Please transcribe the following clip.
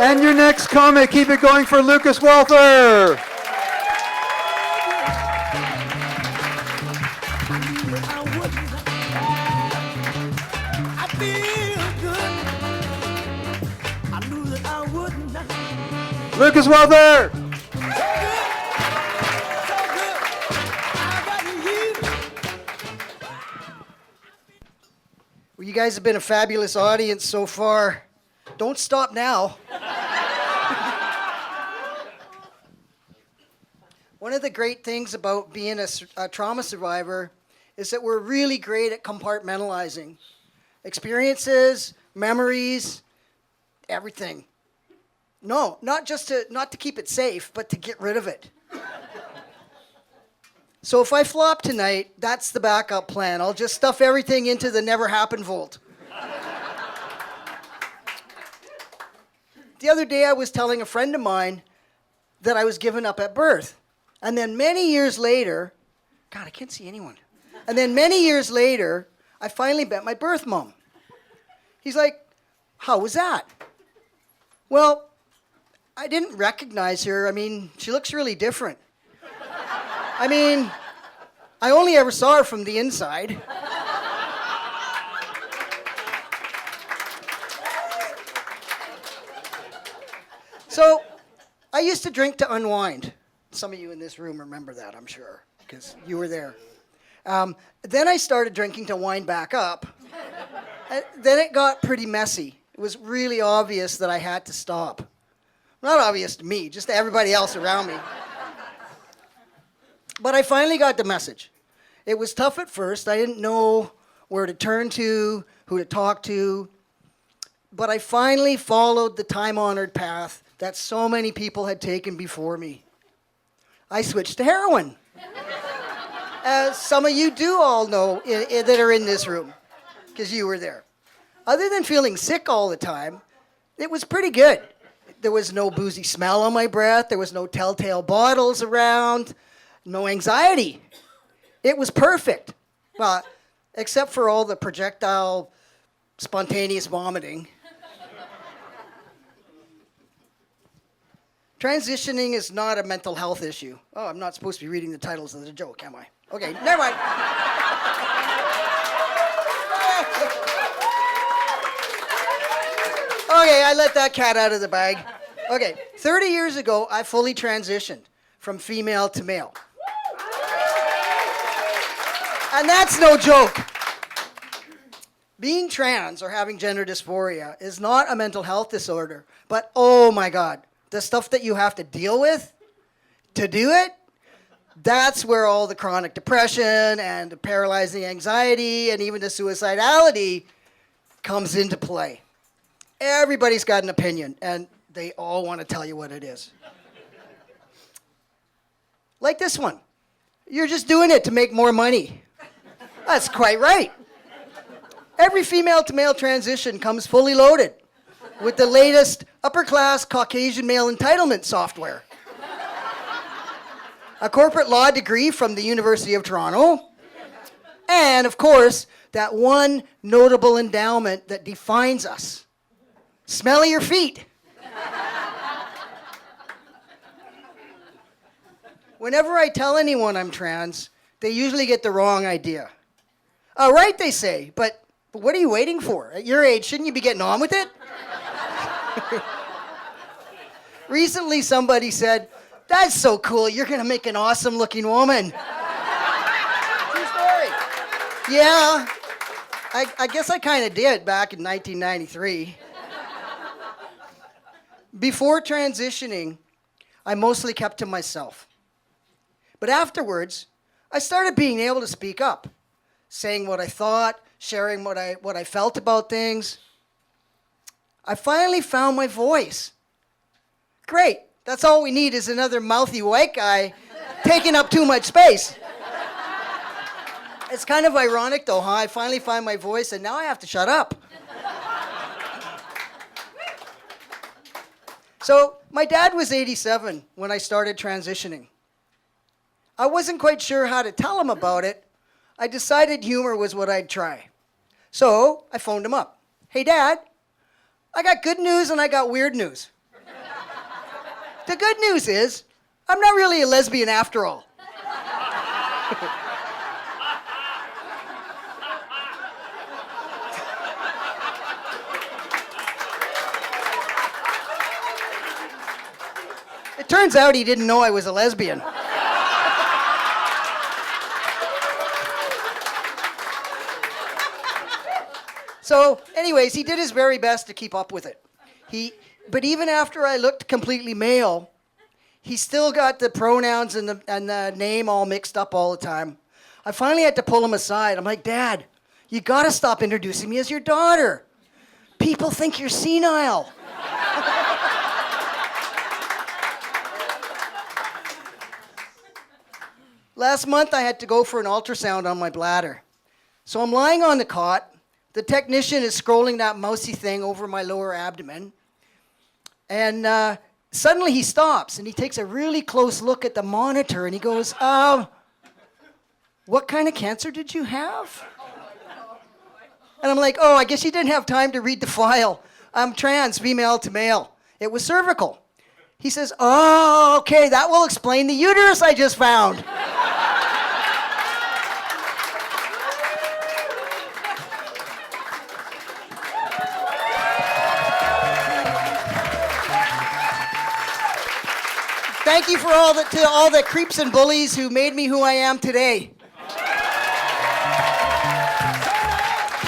And your next comic, keep it going for Lukas Walther. Lukas Walther. Well, you guys have been a fabulous audience so far. Don't stop now. One of the great things about being a trauma survivor is that we're really great at compartmentalizing experiences, memories, everything. No, not to keep it safe, but to get rid of it. So if I flop tonight, that's the backup plan. I'll just stuff everything into the never happened vault. The other day I was telling a friend of mine that I was given up at birth. And then many years later, God, I can't see anyone. And then many years later, I finally met my birth mom. He's like, how was that? Well, I didn't recognize her. I mean, she looks really different. I mean, I only ever saw her from the inside. So, I used to drink to unwind. Some of you in this room remember that, I'm sure, because you were there. Then I started drinking to wind back up. And then it got pretty messy. It was really obvious that I had to stop. Not obvious to me, just to everybody else around me. But I finally got the message. It was tough at first. I didn't know where to turn to, who to talk to. But I finally followed the time-honored path that so many people had taken before me. I switched to heroin. As some of you do all know that are in this room, because you were there. Other than feeling sick all the time, it was pretty good. There was no boozy smell on my breath. There was no telltale bottles around. No anxiety. It was perfect. Well, except for all the projectile spontaneous vomiting. Transitioning is not a mental health issue. Oh, I'm not supposed to be reading the titles of the joke, am I? Okay, never mind. Okay, I let that cat out of the bag. Okay, 30 years ago, I fully transitioned from female to male. And that's no joke. Being trans or having gender dysphoria is not a mental health disorder, but oh my God, the stuff that you have to deal with to do it, that's where all the chronic depression and the paralyzing anxiety and even the suicidality comes into play. Everybody's got an opinion, and they all want to tell you what it is. Like this one. You're just doing it to make more money. That's quite right. Every female to male transition comes fully loaded with the latest upper-class Caucasian male entitlement software. A corporate law degree from the University of Toronto, and, of course, that one notable endowment that defines us. Smell of your feet. Whenever I tell anyone I'm trans, they usually get the wrong idea. All right, they say, but what are you waiting for? At your age, shouldn't you be getting on with it? Recently, somebody said, that's so cool, you're going to make an awesome-looking woman. True story. Yeah, I guess I kind of did back in 1993. Before transitioning, I mostly kept to myself. But afterwards, I started being able to speak up, saying what I thought, sharing what I felt about things. I finally found my voice. Great. That's all we need is another mouthy white guy taking up too much space. It's kind of ironic though, huh? I finally find my voice and now I have to shut up. So my dad was 87 when I started transitioning. I wasn't quite sure how to tell him about it. I decided humor was what I'd try. So I phoned him up. Hey, Dad, I got good news and I got weird news. The good news is, I'm not really a lesbian after all. It turns out he didn't know I was a lesbian. So, anyways, he did his very best to keep up with it. But even after I looked completely male, he still got the pronouns and the name all mixed up all the time. I finally had to pull him aside. I'm like, Dad, you gotta stop introducing me as your daughter. People think you're senile. Last month, I had to go for an ultrasound on my bladder. So I'm lying on the cot. The technician is scrolling that mousy thing over my lower abdomen. And suddenly he stops and he takes a really close look at the monitor and he goes, what kind of cancer did you have? And I'm like, oh, I guess you didn't have time to read the file. I'm trans, female to male. It was cervical. He says, oh, okay, that will explain the uterus I just found. Thank you for all the creeps and bullies who made me who I am today.